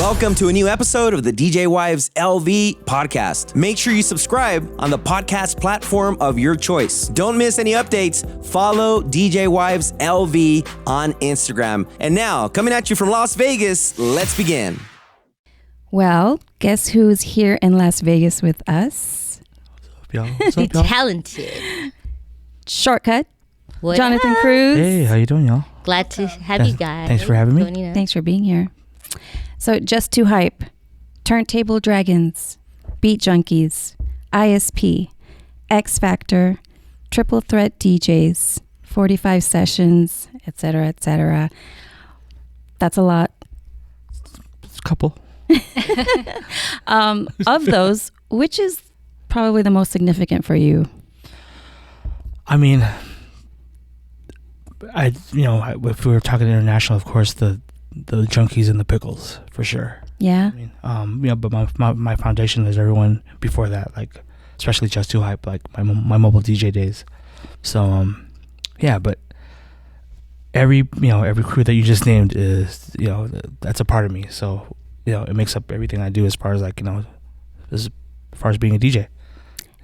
Welcome to a new episode of the DJwivesLV podcast. Make sure you subscribe on the podcast platform of your choice. Don't miss any updates. Follow DJwivesLV on Instagram. And now, coming at you from Las Vegas, let's begin. Well, guess who's here in Las Vegas with us? What's up, y'all? Talented. Shorkut, What Jonathan up? Cruz. Hey, how you doing, y'all? Glad to have you guys. Thanks for having me. Bonita. Thanks for being here. So, Just Too Hype, Turntable Dragons, Beat Junkies, ISP, X Factor, Triple Threat DJs, 45 Sessions, etc., etc. That's a lot. It's a couple. Of those, which is probably the most significant for you? I mean, if we were talking international, of course, the junkies and the pickles for sure. Yeah. I mean, but my foundation is everyone before that, like especially Just Too Hype, like my mobile DJ days. So yeah, but every crew that you just named is that's a part of me. So it makes up everything I do as far as as far as being a DJ.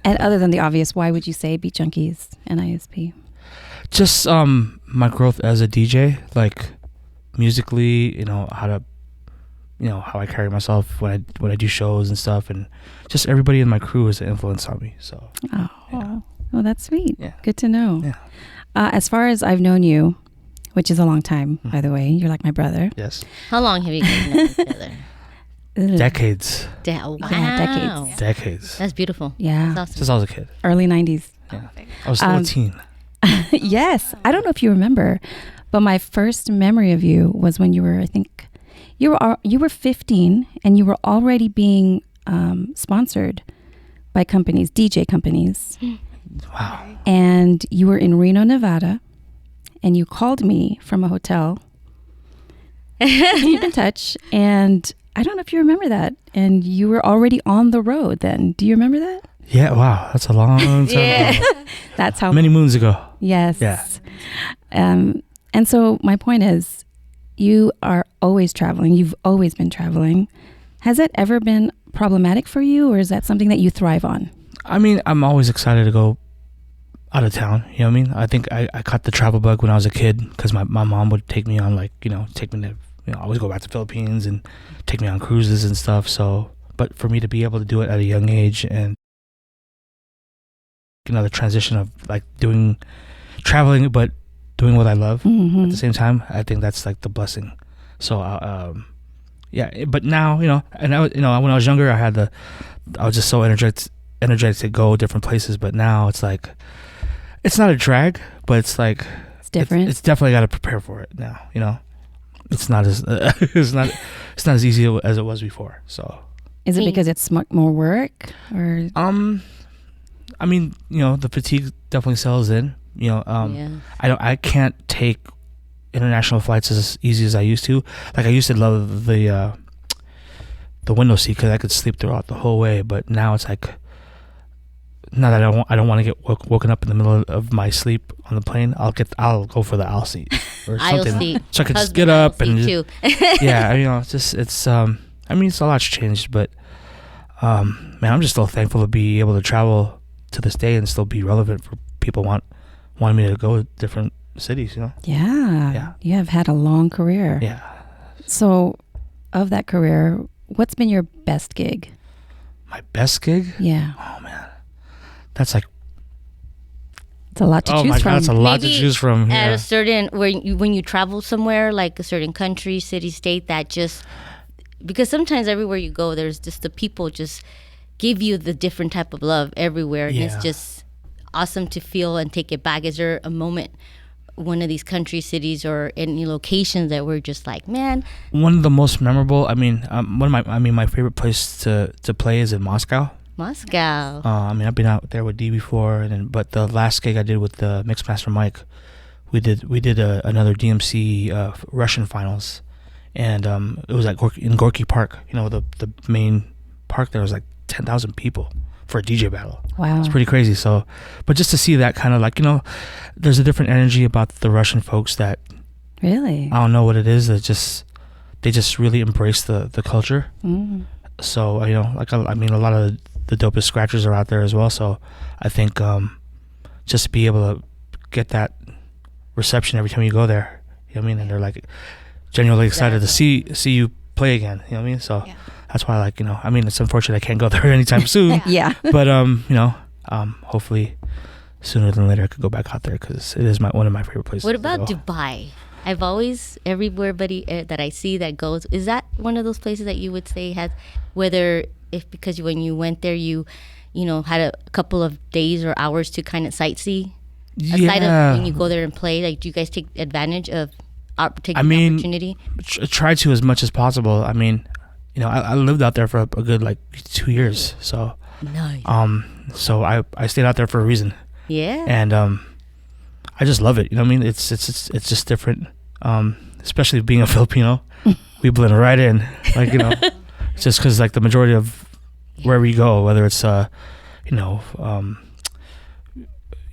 And other than the obvious, why would you say Beat Junkies and ISP? Just my growth as a DJ, like musically, how I carry myself when I do shows and stuff, and just everybody in my crew is an influence on me. So well, that's sweet. Yeah. Good to know. Yeah. As far as I've known you, which is a long time, by the way, you're like my brother. Yes. How long have you guys known each other? Decades. Wow. Yeah, Decades. That's beautiful. Yeah. That's awesome. Since I was a kid. Early 90s. Yeah. I was still a teen. Yes. I don't know if you remember, but my first memory of you was when you were, I think, you were 15 and you were already being sponsored by companies, DJ companies. Wow. And you were in Reno, Nevada, and you called me from a hotel. Keep in touch. And I don't know if you remember that. And you were already on the road then. Do you remember that? Yeah. Wow. That's a long time ago. That's how Many moons ago. Yes. Yeah. And so my point is, you are always traveling. You've always been traveling. Has that ever been problematic for you, or is that something that you thrive on? I mean, I'm always excited to go out of town. You know what I mean? I think I caught the travel bug when I was a kid because my mom would take me on take me to, I always go back to the Philippines and take me on cruises and stuff. So, but for me to be able to do it at a young age and, the transition of traveling, but doing what I love at the same time, I think that's like the blessing. So, yeah, but now, and I, when I was younger, I was just so energetic to go different places. But now it's like, it's not a drag, but it's like, it's different. It's definitely got to prepare for it now. It's not as, it's not as easy as it was before. So is it because it's more work or? I mean, the fatigue definitely settles in. I can't take international flights as easy as I used to. Like I used to love the window seat because I could sleep throughout the whole way. But now it's like, now that I don't want to get woken up in the middle of my sleep on the plane, I'll go for the aisle seat or something, seat. so I could just get up and too. yeah. It's I mean, it's a lot's changed, but man, I'm just still thankful to be able to travel to this day and still be relevant for people wanting me to go to different cities, Yeah. You have had a long career. Yeah. So of that career, what's been your best gig? My best gig? Yeah. Oh man. That's like, it's a lot to choose from. Oh my God, it's a lot to Maybe choose from. At Yeah. a certain, when you travel somewhere, like a certain country, city, state, that just, because sometimes everywhere you go, there's just the people just give you the different type of love everywhere. And it's just awesome to feel and take it back. Is there a moment, one of these country, cities, or any locations that we're just like, man? One of the most memorable, my favorite place to play is in Moscow. Moscow. I've been out there with D before, but the last gig I did with the Mixmaster Mike, we did another DMC Russian finals, and it was in Gorky Park. The main park there was like 10,000 people for a DJ battle. Wow. It's pretty crazy. So, but just to see that kind of there's a different energy about the Russian folks that really, I don't know what it is. That just they just really embrace the culture. So you know, like I mean, a lot of the dopest scratchers are out there as well. So I think just to be able to get that reception every time you go there, you know what I mean, and they're like genuinely excited to see you play again. You know what I mean? So that's why, like, you know, I mean, it's unfortunate I can't go there anytime soon. Yeah. But you know, hopefully sooner than later I could go back out there because it is one of my favorite places. What about Dubai? I've always, everybody that I see that goes, is that one of those places that you would say has, whether if because when you went there you know had a couple of days or hours to kind of sightsee, aside of when you go there and play, like do you guys take advantage of taking the opportunity? Try to as much as possible. I mean, you know, I lived out there for a good like 2 years, so nice. So I stayed out there for a reason. Yeah. And I just love it. You know what I mean? It's just different. Especially being a Filipino, we blend right in. Like, you know, just because like the majority of wherever you go, whether it's you know,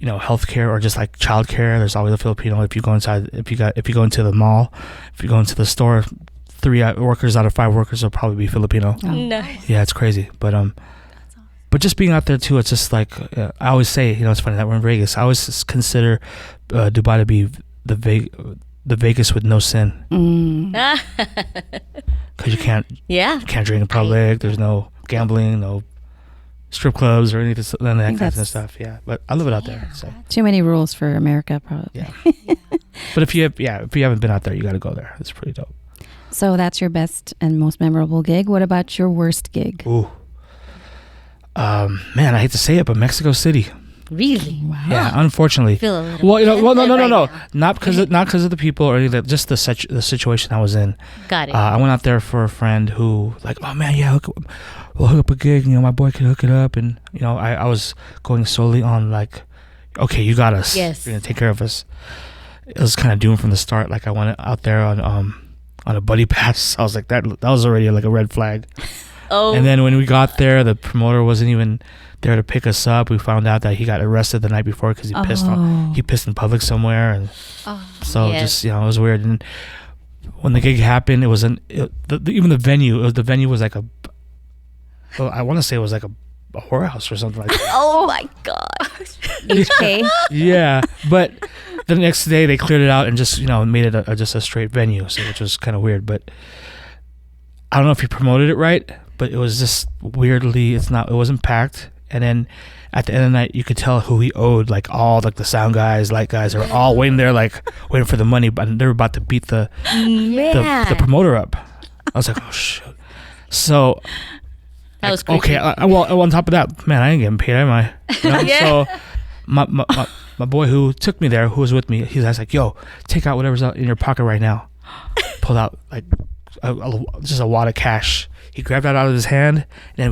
healthcare or just like childcare, there's always a Filipino. If you go inside, if you go into the mall, if you go into the store, 3 workers out of 5 workers will probably be Filipino. Oh. Nice. Yeah, it's crazy. But just being out there too, it's just like I always say, you know, it's funny that we're in Vegas. I always consider Dubai to be the Vegas with no sin. Because you can't drink in public. There's no gambling, no strip clubs or anything, none of that kind of stuff. Yeah, but I love it out there. So too many rules for America, probably. Yeah. But if you haven't been out there, you got to go there. It's pretty dope. So that's your best and most memorable gig. What about your worst gig? Ooh. Man, I hate to say it, but Mexico City. Really? Wow. Yeah, unfortunately. Well, you know, no. Not because of the people or anything. Just the situation I was in. Got it. I went out there for a friend who like, oh man, yeah, we'll hook up a gig. You know, my boy can hook it up, and you know, I was going solely on like, okay, you got us. Yes. You're gonna take care of us. It was kind of doomed from the start. Like I went out there on a buddy pass. I was like, that was already like a red flag. Oh. And then when we got there, the promoter wasn't even there to pick us up. We found out that he got arrested the night before because he pissed in public somewhere, and just, you know, it was weird. And when the gig happened, it was even the venue. The venue was like I want to say it was like a whorehouse or something like that. Oh my gosh. HK. Yeah, but the next day they cleared it out and just, you know, made it just a straight venue, so which was kind of weird. But I don't know if he promoted it right, but it was just weirdly, it wasn't packed. And then at the end of the night, you could tell who he owed, like all like the sound guys, light guys, are all waiting there, like waiting for the money, but they were about to beat the promoter up. I was like, oh shoot. So that was crazy. Okay. Well, on top of that, man, I ain't getting paid, am I? You know? Yeah. So my boy who took me there, who was with me, he was like, yo, take out whatever's out in your pocket right now. Pulled out like just a wad of cash. He grabbed that out of his hand, and then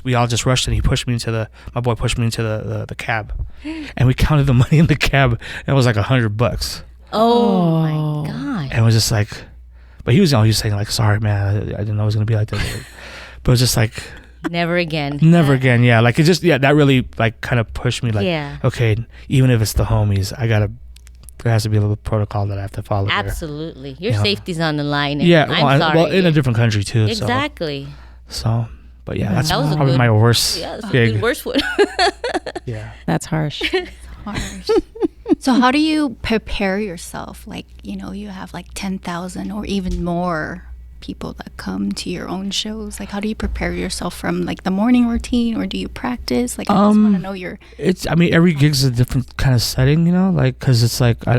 we all just rushed, and my boy pushed me into the cab, and we counted the money in the cab, and it was like $100. Oh my god! And it was just like, but he was saying like, sorry man, I didn't know it was gonna be like that, but it was just like, never again. Yeah, like it just, that really like kind of pushed me, like, okay, even if it's the homies, there has to be a little protocol that I have to follow. Absolutely. Your safety's on the line. Yeah, I'm sorry. well, in a different country too. Exactly. So but yeah, that's that was probably my worst gig. Worst one. Yeah. That's harsh. Harsh. So how do you prepare yourself? Like, you know, you have like 10,000 or even more people that come to your own shows. Like, how do you prepare yourself from like the morning routine, or do you practice? Like, I just want to know your. I mean, every gig's a different kind of setting, you know, like, cause it's like, I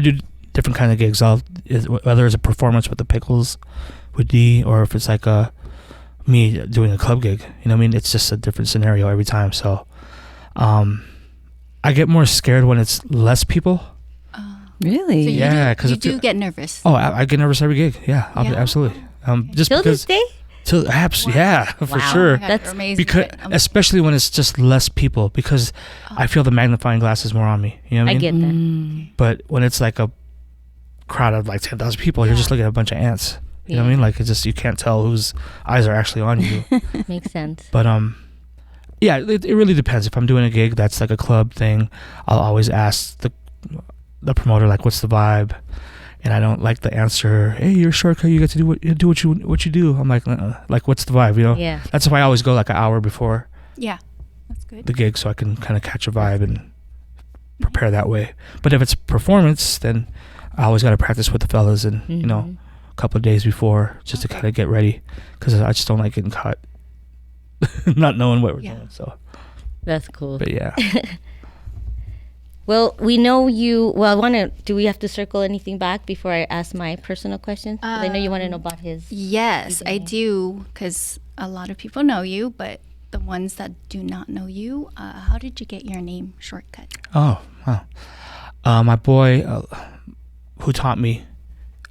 do different kind of gigs. Whether it's a performance with the Pickles, with D, or if it's like me doing a club gig, you know what I mean? It's just a different scenario every time. So, I get more scared when it's less people. Really? So yeah, because you do get nervous. Oh, I get nervous every gig. Yeah, absolutely. Just till because. This day? Yeah, for sure. That's amazing. Because especially when it's just less people, because I feel the magnifying glass is more on me. You know what I mean? I get that. But when it's like a crowd of like 10,000 people, you're just looking at a bunch of ants. You know what I mean? Like, it's just, you can't tell whose eyes are actually on you. Makes sense. But yeah, it really depends. If I'm doing a gig that's like a club thing, I'll always ask the promoter, like, what's the vibe? and I don't like the answer, hey, you're Shorkut, you get to do what you do. I'm like, like, what's the vibe, you know? Yeah. That's why I always go like an hour before Yeah, that's good. the gig, so I can kind of catch a vibe and prepare that way. But if it's performance, then I always got to practice with the fellas, and you know, a couple of days before, just to kind of get ready, because I just don't like getting caught not knowing what we're doing. So That's cool. but yeah. Well, we know you. Well, I want to. Do we have to circle anything back before I ask my personal question? 'Cause I know you want to know about his. Yes, I do, because a lot of people know you, but the ones that do not know you, how did you get your name, Shortkut? Oh, wow. My boy who taught me,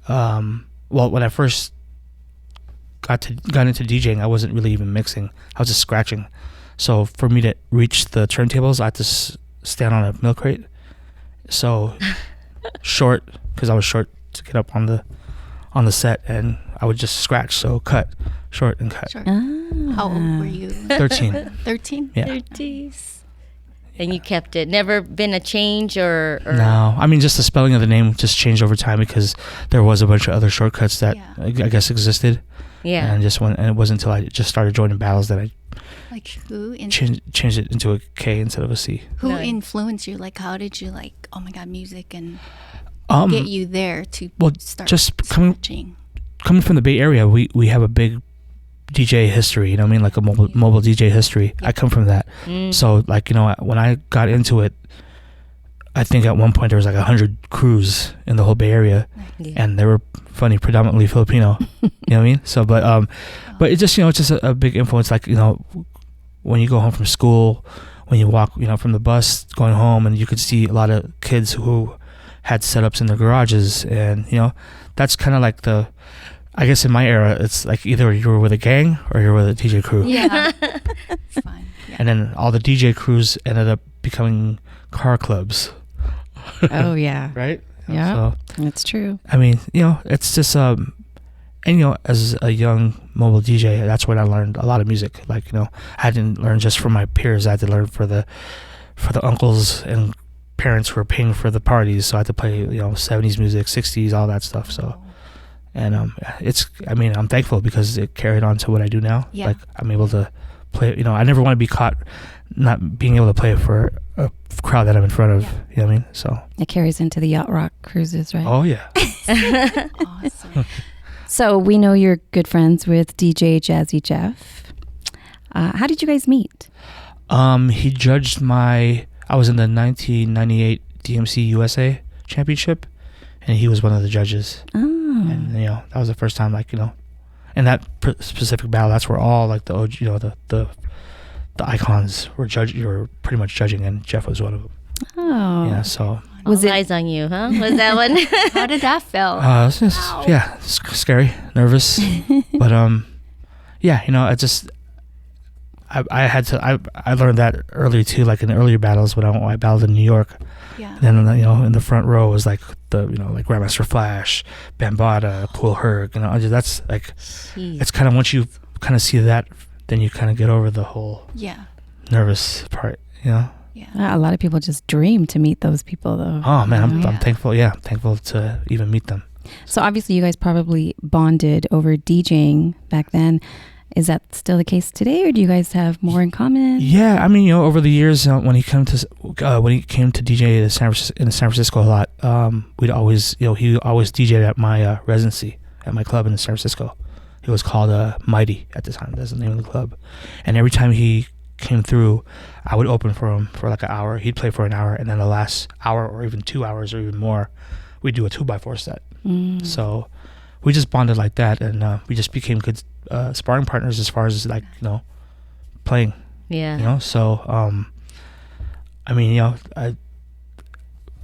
well, when I first got into DJing, I wasn't really even mixing. I was just scratching. So for me to reach the turntables, I had to stand on a milk crate. So short, because I was short to get up on the set, and I would just scratch. So cut, short, and cut. Sure. Ah. How old were you? 13. 13? Yeah. 30s. And you kept it. Never been a change or No, I mean, just the spelling of the name just changed over time, because there was a bunch of other shortcuts that Yeah. I guess existed. Yeah. And it wasn't until I just started joining battles that I Like who changed it into a K instead of a C. who Nice. influenced you? Like how did you like, oh my God, music, and Um, get you there to well, start just coming scratching? from the Bay Area, we have a big DJ history. You know what I mean? Like a mobile DJ history. I come from that. So like, you know, when I got into it, I think at one point there was like 100 crews in the whole Bay Area, and they were predominantly Filipino. You know what I mean? So, but it just, you know, it's just a big influence. Like, you know, when you go home from school, when you walk, you know, from the bus going home, and you could see a lot of kids who had setups in their garages, and you know, that's kind of like I guess in my era, it's like either you were with a gang or you're with a DJ crew. Yeah. It's fun. Yeah. And then all the DJ crews ended up becoming car clubs. Oh yeah. Right? Yeah. So, That's true. I mean, you know, it's just and you know, as a young mobile DJ, that's when I learned a lot of music. Like, you know, I didn't learn just from my peers. I had to learn for the uncles and parents who were paying for the parties. So I had to play, you know, 70s music, 60s, all that stuff. So, and I mean, I'm thankful because it carried on to what I do now. Yeah. Like, I'm able to play, you know, I never want to be caught not being able to play for a crowd that I'm in front of. Yeah. You know what I mean? So, It carries into the yacht rock cruises, right? oh yeah. Awesome. So we know you're good friends with DJ Jazzy Jeff. How did you guys meet? He judged I was in the 1998 DMC USA championship, and he was one of the judges. Oh. And you know, that was the first time, like, you know, in that specific battle, that's where all like the OG, you know, the icons were pretty much judging, and Jeff was one of them. Oh. Yeah, so Was All it- eyes on you, huh? Was that one? How did that feel? it's just, yeah, scary, nervous, but yeah, you know, I learned that early too, like in the earlier battles when I battled in New York. Yeah. Then, you know, in the front row was like you know, like Grandmaster Flash, Bambaataa, Cool Herc, you know, that's like, Jeez. it's kind of, once you kind of see that, then you kind of get over the whole Yeah. nervous part, you know? Yeah. A lot of people just dream to meet those people, though. Oh man, I'm Yeah. thankful. Yeah, I'm thankful to even meet them. So obviously, you guys probably bonded over DJing back then. Is that still the case today, or do you guys have more in common? Yeah, I mean, you know, over the years when he came to DJ in San Francisco a lot, we'd always, you know, he always DJed at my residency at my club in San Francisco. It was called Mighty at the time. That's the name of the club. And every time he came through, I would open for him for like an hour. He'd play for an hour, and then the last hour or even 2 hours or even more, we'd do a 2x4 set. So we just bonded like that, and we just became good sparring partners as far as, like, you know, playing. Yeah. You know, so I mean, you know,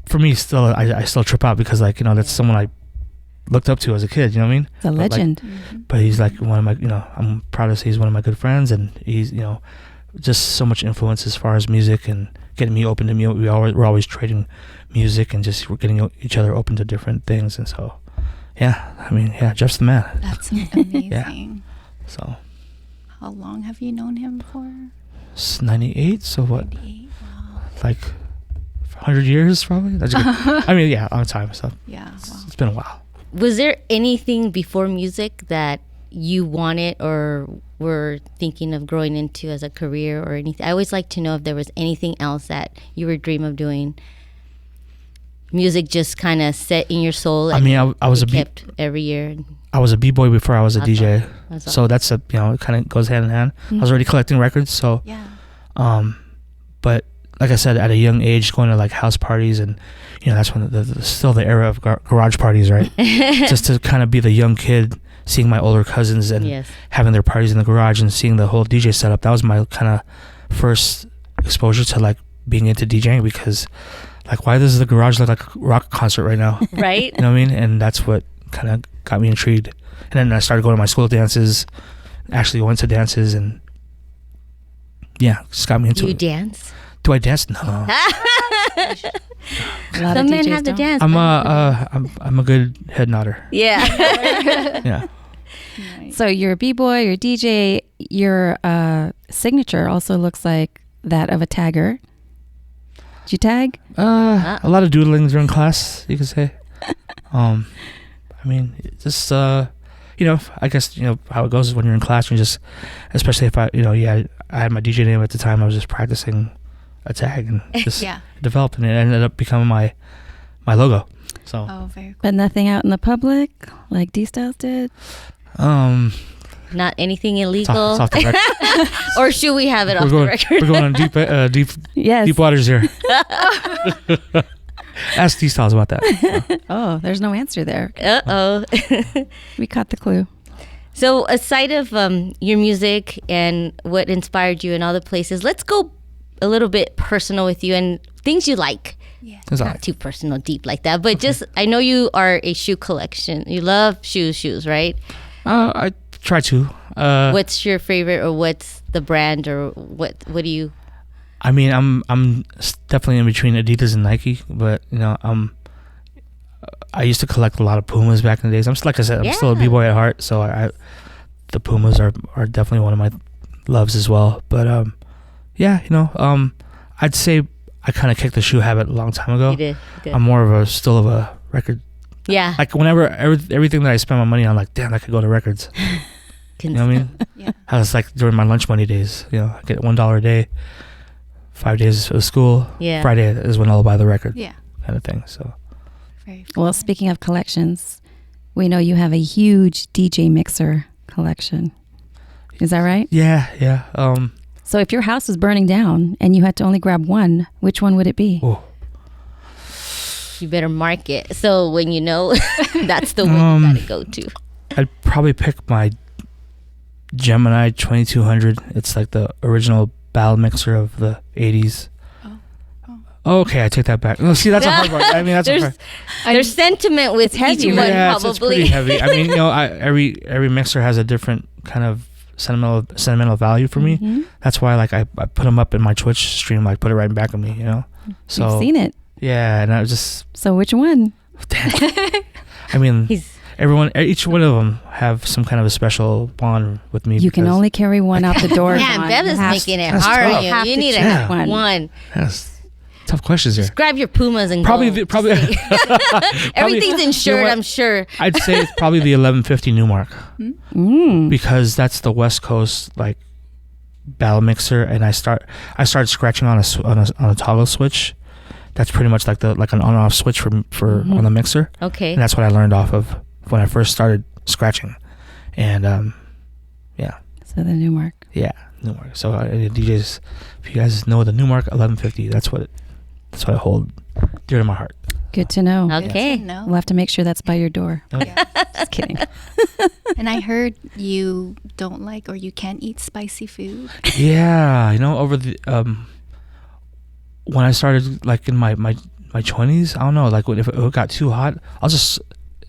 for me, still, I still trip out because, like, you know, that's someone I looked up to as a kid. You know what I mean? It's a legend. But he's like one of my, you know, I'm proud to say he's one of my good friends, and he's, you know, just so much influence as far as music and getting me open to music. We're always trading music and just we're getting each other open to different things, and so yeah, I mean, yeah, Jeff's the man. That's amazing. So How long have you known him for? it's 98, so what, 98. Wow. like 100 years probably. That's good. I mean, yeah, on time. So Yeah. Wow. it's been a while. Was there anything before music that you wanted or were thinking of growing into as a career or anything? I always like to know if there was anything else that you were dream of doing. Music just kind of set in your soul. I mean, I was kept every year. I was a b-boy before I was a DJ, That's so that's a it kind of goes hand in hand. I was already collecting records, so Yeah. but like I said, at a young age, going to like house parties, and that's when still the era of garage parties, right? Just to kind of be the young kid, seeing my older cousins and Yes. having their parties in the garage and seeing the whole DJ setup. That was my kind of first exposure to like being into DJing, because like, why does the garage look like a rock concert right now? Right? You know what I mean? And that's what kind of got me intrigued. And then I started going to my school dances, actually went to dances, and yeah, just got me into You it. dance? Do I dance? No. A lot Some of men DJs have to don't. dance. I'm a good head nodder. Yeah. Yeah. So you're a b-boy, you're a DJ. Your signature also looks like that of a tagger. Did you tag? A lot of doodling during class, you could say. I mean, just I guess how it goes is when you're in class, you just, especially if I had my DJ name at the time, I was just practicing a tag and just Yeah. developing it, and it ended up becoming my logo. So Oh, very cool. But nothing out in the public like D-Styles did? Not anything it's illegal. off the record. Or should we have it off the record? We're going on deep Yes. deep waters here. Ask D-Styles about that. Oh, there's no answer there. Uh-oh. We caught the clue. So aside of your music and what inspired you in all the places, let's go a little bit personal with you and things you like. Yeah. It's all Not right. too personal, deep like that, but just, I know you are a shoe collection. You love shoes, right? I try to. What's your favorite, or what's the brand, or what do you? I mean, I'm definitely in between Adidas and Nike, but I used to collect a lot of Pumas back in the days. Like I said, I'm still a b-boy at heart, so the Pumas are definitely one of my loves as well. But I'd say I kind of kicked the shoe habit a long time ago. You did. I'm more of a record. Yeah. Like whenever everything that I spend my money on, like, damn, I could go to records. You know what I mean? Yeah. I was like during my lunch money days, I get $1 a day, 5 days of school. Yeah. Friday is when I'll buy the record, Yeah. kind of thing. So Very cool. Well, speaking of collections, we know you have a huge DJ mixer collection. Is that right? yeah. So if your house was burning down and you had to only grab one, which one would it be? Oh, You better mark it. So when you know, that's the one you gotta go to. I'd probably pick my Gemini 2200. It's like the original ballad mixer of the 80s. Oh, okay, I take that back. No, see, that's a hard part. I mean, that's a hard. There's sentiment with heavy, each right? one, Yeah, probably. it's pretty heavy. I mean, every mixer has a different kind of sentimental value for me. Mhm. That's why, like, I put them up in my Twitch stream, like, put it right back of me, So I've seen it. yeah, and I was just, So which one? damn. I mean, He's each one of them have some kind of a special bond with me. You can because only carry one out the door. yeah, Dawn. Bev is You have- making it That's hard tough. on Have you. You to need to choose have one. one. that's tough questions here. Just grab your Pumas and Probably go. probably Everything's insured, you know what? I'm sure. I'd say it's probably the 1150 Newmark, because that's the West Coast like ballad mixer, and I started scratching on a toggle switch. That's pretty much like an on-off switch for on the mixer, Okay. and that's what I learned off of when I first started scratching, and yeah, So the Newmark. Newmark. So DJs, if you guys know the Newmark 1150, that's what I hold dear to my heart. Good to know. Okay. No. We'll have to make sure that's by your door. Yeah. Just kidding. And I heard you don't like or you can't eat spicy food. Yeah, over the when I started like in my 20s, I don't know, like if it got too hot, I'll just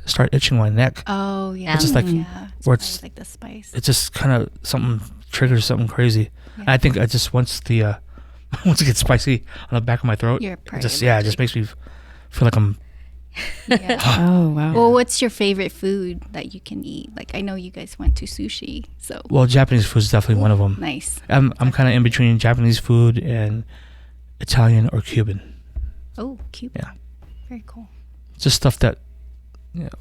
start itching my neck. Oh yeah. It's just like- yeah. where It's it's- probably like the spice. It just kind of something triggers something crazy. Yeah. And I think I just once it gets spicy on the back of my throat, You're it just makes me feel like I'm. Yeah. Oh, wow. Well, what's your favorite food that you can eat? Like I know you guys went to sushi, so Well, Japanese food is definitely one of them. nice. I'm kind of in between Japanese food and Italian or Cuban. Oh, Cuban. Yeah. Very cool. Just stuff that,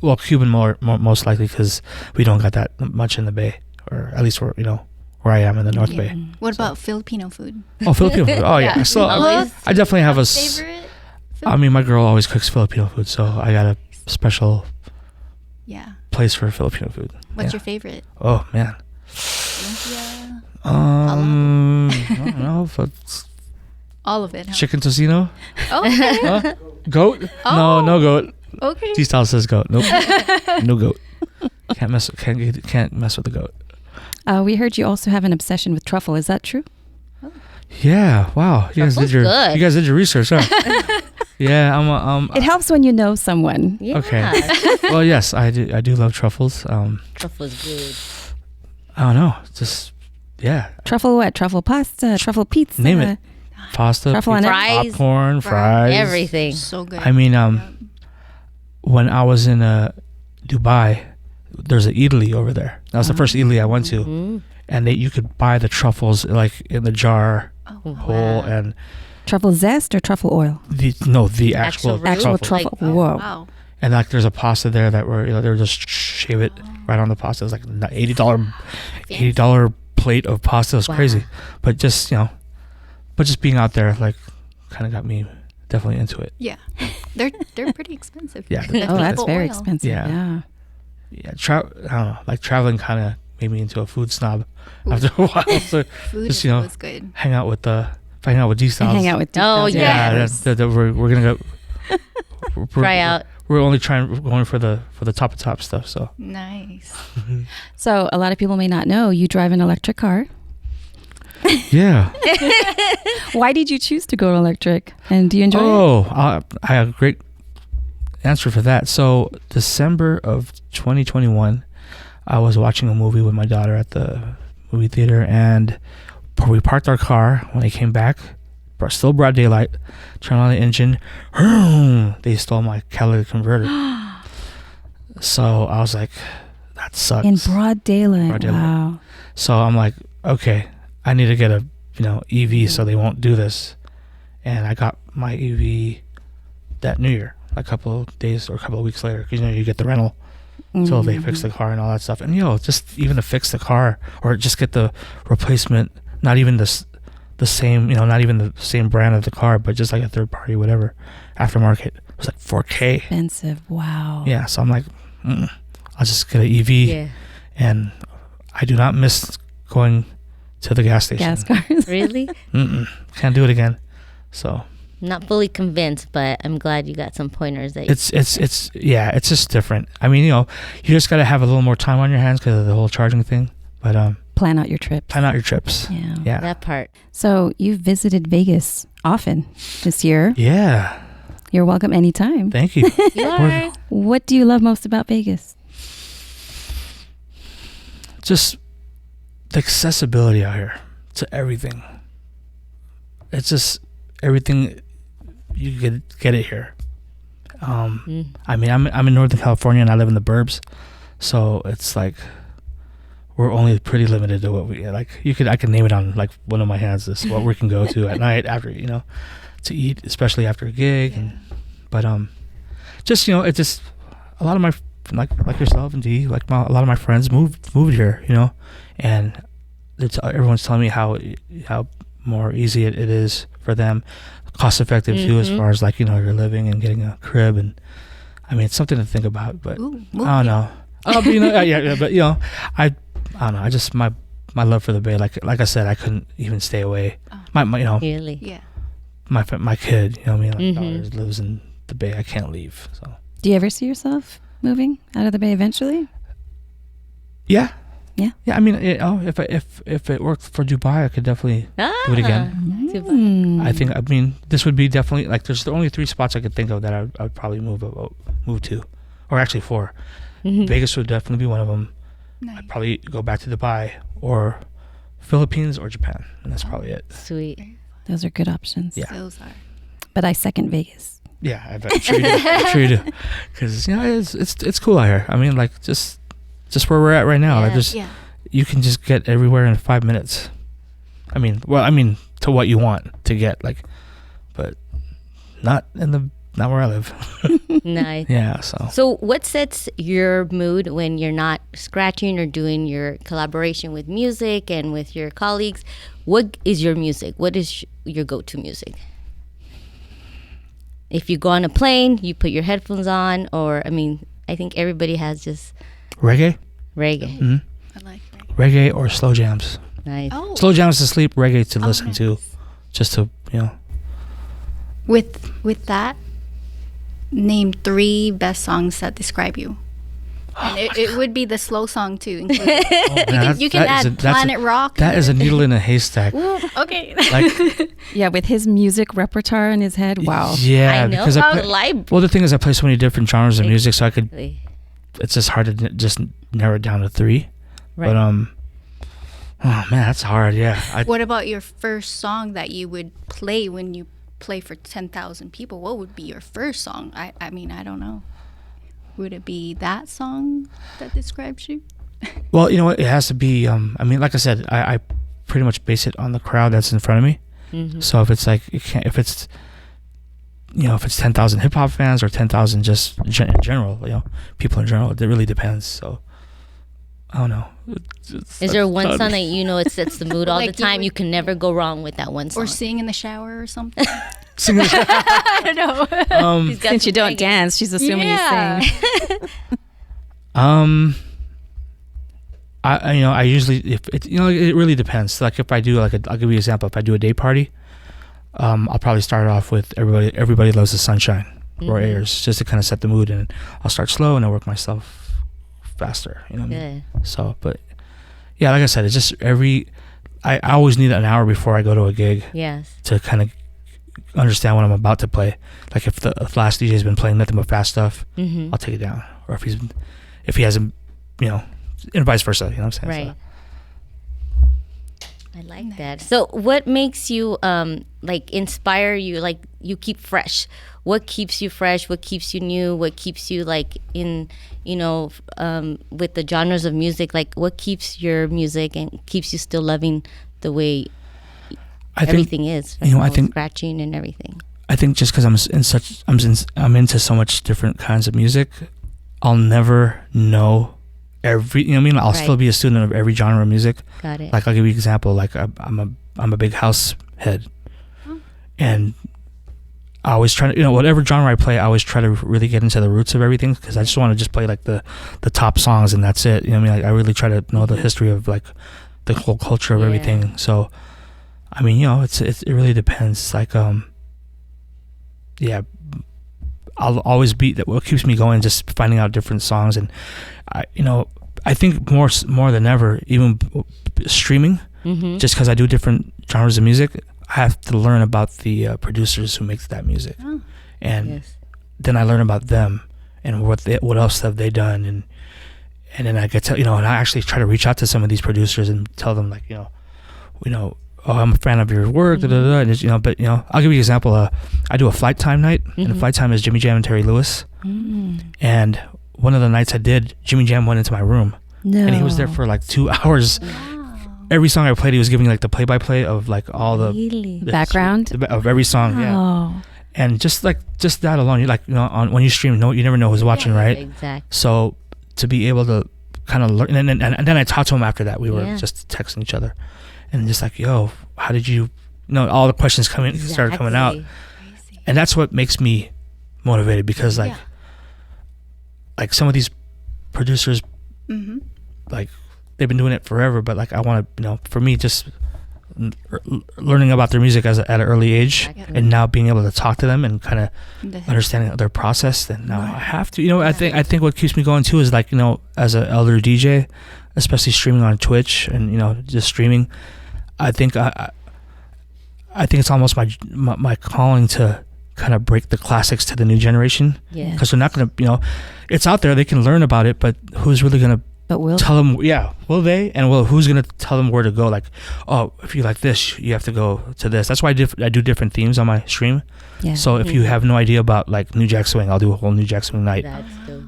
well, Cuban more most likely because we don't got that much in the Bay, or at least where I am in the North Bay. What about Filipino food? Oh, Filipino food. Oh yeah. So Always. I definitely have a. Favorite? I mean, my girl always cooks Filipino food, so I got a special Yeah. place for Filipino food. What's Yeah. your favorite? Oh man. Lumpia? I don't know. But All of it. Huh? chicken tocino. Oh, okay. Huh? Goat? Oh. No goat. Okay. T-style says goat. Nope. No goat. Can't mess with the goat. We heard you also have an obsession with truffle. Is that true? Yeah. Wow. You Truffle's good. guys did your research, huh? Yeah. I'm. It helps when you know someone. Yeah. Okay. Well, yes, I do love truffles. Truffle's good. I don't know. Just yeah. Truffle what? Truffle pasta, truffle pizza. Name it. Pasta, Truffle on pizza, Fries. popcorn, fries, Everything. So good. I mean, when I was in Dubai, there's an Italy over there. That was the first Italy I went to, Mm. and you could buy the truffles like in the jar Oh, whole, Wow. and Truffle zest or truffle oil? the actual root? Actual truffle. truffle. Whoa. wow. And like there's a pasta there that were they were just shave it right on the pasta. It was like $80 plate of pasta. It was Wow. crazy, but just just being out there like kind of got me definitely into it. Yeah. They're pretty expensive. Yeah. The Oh, that's truffle very oil. expensive. Yeah. Yeah. Yeah, I don't know, like traveling kind of made me into a food snob after a while. So Food Just, is good. hang out with D-styles. Hang out with Oh, details, Yeah, yes. we're gonna go. Try out. We're only going for the top of top stuff. So Nice. So a lot of people may not know you drive an electric car. yeah. Why did you choose to go electric? And do you enjoy it? Oh, I have a great answer for that. So December of 2021, I was watching a movie with my daughter at the movie theater, and we parked our car. When I came back, still broad daylight, turned on the engine. They stole my catalytic converter. So I was like, that sucks. In broad daylight. Broad daylight. Wow. So I'm like, okay, I need to get a EV so they won't do this. And I got my EV that New Year, a couple of days or a couple of weeks later, because you get the rental until they fix the car and all that stuff. And just even to fix the car or just get the replacement, not even the same, not even the same brand of the car, but just like a third party, whatever, aftermarket. It was like $4K. Expensive. Wow. Yeah, so I'm like, I'll just get an EV. Yeah. And I do not miss going to the gas station. Gas cars. Really? Can't do it again. So Not fully convinced, but I'm glad you got some pointers that it's just different. I mean, you just got to have a little more time on your hands because of the whole charging thing. But Plan out your trip. plan out your trips. Yeah. Yeah. that part. So you've visited Vegas often this year. Yeah. You're welcome anytime. Thank you. You all right? What do you love most about Vegas? Just the accessibility out here to everything. It's just everything you get it here. I mean, I'm in Northern California and I live in the burbs, so it's like we're only pretty limited to what we like. I can name it on like one of my hands. This what we can go to at night after to eat, especially after a gig. But just it's just a lot of my like yourself and Dee, like a lot of my friends moved here, and everyone's telling me how more easy it is for them, cost effective too, as far as like you're living and getting a crib, and I mean it's something to think about. But Ooh, I don't know. But I don't know. I just my love for the Bay, like I said, I couldn't even stay away. My Really? Yeah. my kid, my daughter lives in the Bay. I can't leave. So Do you ever see yourself moving out of the Bay eventually? yeah. Yeah. I mean, if it worked for Dubai, I could definitely do it again. Dubai. I think. I mean, this would be definitely like. There's only 3 spots I could think of that I would probably move to, or actually 4. Vegas would definitely be one of them. Nice. I'd probably go back to Dubai or Philippines or Japan, and that's probably it. Sweet. Those are good options. Yeah. Those are. But I second Vegas. Yeah, I'm sure you do. I'm sure you do, because it's cool out here. I mean, like just where we're at right now. Yeah. Yeah. You can just get everywhere in 5 minutes. I mean, to what you want to get, like, but not where I live. Nice. Yeah. So what sets your mood when you're not scratching or doing your collaboration with music and with your colleagues? What is your music? What is your go-to music? If you go on a plane, you put your headphones on, or I mean, I think everybody has just reggae. Mm-hmm. I like reggae or slow jams. Nice. Oh. Slow jams to sleep, reggae to listen to, just to With that, name 3 best songs that describe you. And it would be the slow song too. You can add Planet Rock. That is a needle in a haystack. Ooh, okay. Like, Yeah, with his music repertoire in his head, wow. Yeah, I know. because well, the thing is, I play so many different genres of music, so I could. It's just hard to just narrow it down to 3. Right. But oh man, that's hard. Yeah. What about your first song that you would play when you play for 10,000 people? What would be your first song? I mean, I don't know. Would it be that song that describes you? Well, you know what? It has to be. I mean, like I said, I pretty much base it on the crowd that's in front of me. Mm-hmm. So if it's like, if it's 10,000 hip hop fans or 10,000 just in general, people in general, it really depends. So I don't know. Is there one song that it sets the mood all Like the time? You can never go wrong with that one song. Or sing in the shower or something? I don't know. Since you don't dance, she's assuming you sing. I usually, if it really depends. Like if I do I'll give you an example. If I do a day party, I'll probably start off with Everybody Loves the Sunshine, Roy Ayers, just to kind of set the mood, and I'll start slow and I'll work myself faster. You know what I mean? So, but yeah, like I said, it's just I always need an hour before I go to a gig. Yes. To kind of understand what I'm about to play. Like if the last DJ's been playing nothing but fast stuff, I'll take it down. Or if he hasn't, and vice versa. You know what I'm saying? Right. So. I like that. So what makes you inspire you? Like you keep fresh. What keeps you fresh? What keeps you new? What keeps you in with the genres of music? Like what keeps your music and keeps you still loving the way everything is? I think scratching and everything. I think just because I'm into so much different kinds of music, I'll never know every. I'll still be a student of every genre of music. Got it. Like I'll give you an example. Like I'm a big house head, and I always try to whatever genre I play, I always try to really get into the roots of everything, because I just want to just play like the top songs and that's it. I really try to know the history of like the whole culture of everything. So, it really depends. Like I'll always be that. What keeps me going, just finding out different songs, and I think more than ever, even streaming, just because I do different genres of music, I have to learn about the producers who make that music, and then I learn about them and what else have they done, and then I get to and I actually try to reach out to some of these producers and tell them like oh, I'm a fan of your work, and but I'll give you an example. I do a Flight Time night, and the Flight Time is Jimmy Jam and Terry Lewis, and one of the nights I did, Jimmy Jam went into my room, and he was there for like 2 hours. Every song I played, he was giving like the play-by-play of like all the background of every song. Yeah, and just that alone, you when you stream, you never know who's watching, right? Exactly. So to be able to kind of learn, and then I talked to him after that. We were just texting each other, and just like, yo, how did you? All the questions started coming out, and that's what makes me motivated, because like some of these producers, like. They've been doing it forever, but like I want to, for me, just learning about their music at an early age, and now being able to talk to them and kind of understanding their process. Then now I have to, I think what keeps me going too is like, as an elder DJ, especially streaming on Twitch and just streaming, I think it's almost my calling to kind of break the classics to the new generation. Yeah. Because they're not going to, it's out there, they can learn about it, but who's really going to tell them? Will they? And who's gonna tell them where to go? Like, oh, if you like this, you have to go to this. That's why I do different themes on my stream. So if you have no idea about like New Jack Swing, I'll do a whole New Jack Swing night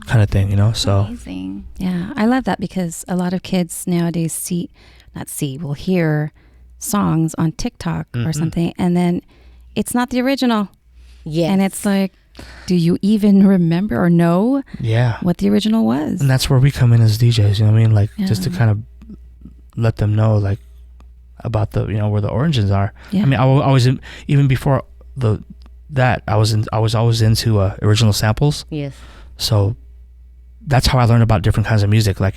kind of thing. So amazing. Yeah, I love that, because a lot of kids nowadays will hear songs on TikTok or something, and then it's not the original. Yes. And it's like, do you even remember or know Yeah. what the original was? And that's where we come in as DJs, you know what I mean? Like, just to Yeah. kind of let them know, like, about the, where the origins are. Yeah. I mean, I was even before I was always into original samples. Yes. So that's how I learned about different kinds of music, like,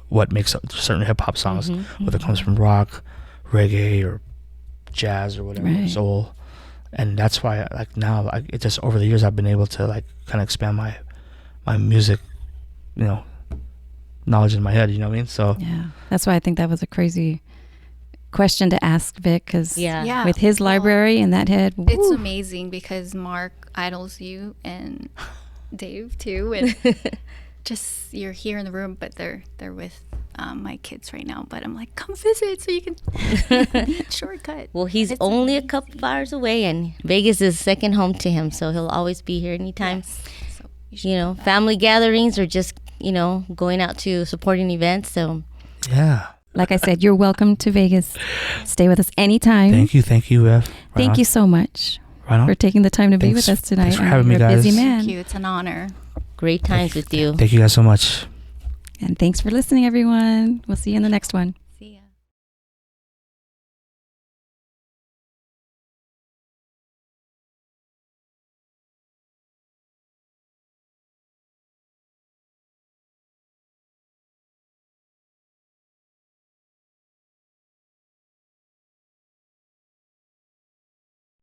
what makes certain hip hop songs, whether it comes from rock, reggae, or jazz, or whatever, Right. soul. And that's why, like, now, like, it just, over the years, I've been able to, like, kind of expand my music, knowledge in my head, you know what I mean? So Yeah. That's why I think that was a crazy question to ask Vic, because Yeah. with his library in that head, It's woo. amazing because Mark idols you and Dave too, and just you're here in the room, but they're with my kids right now. But I'm like, come visit so you can be at Shortkut. Well, he's It's only a amazing. couple hours away, and Vegas is second home to him, so he'll always be here anytime. Yes. So you should come back. Family gatherings or just going out to supporting events. So yeah. Like I said, you're welcome to Vegas. Stay with us anytime. Thank you, Ev. Thank you so much Right on. for taking the time to be Thanks- with us tonight. thanks for I know having me, you're a busy guys. man. Thank you. It's an honor. great times with you. Thank you guys so much. And thanks for listening, everyone. We'll see you in the next one.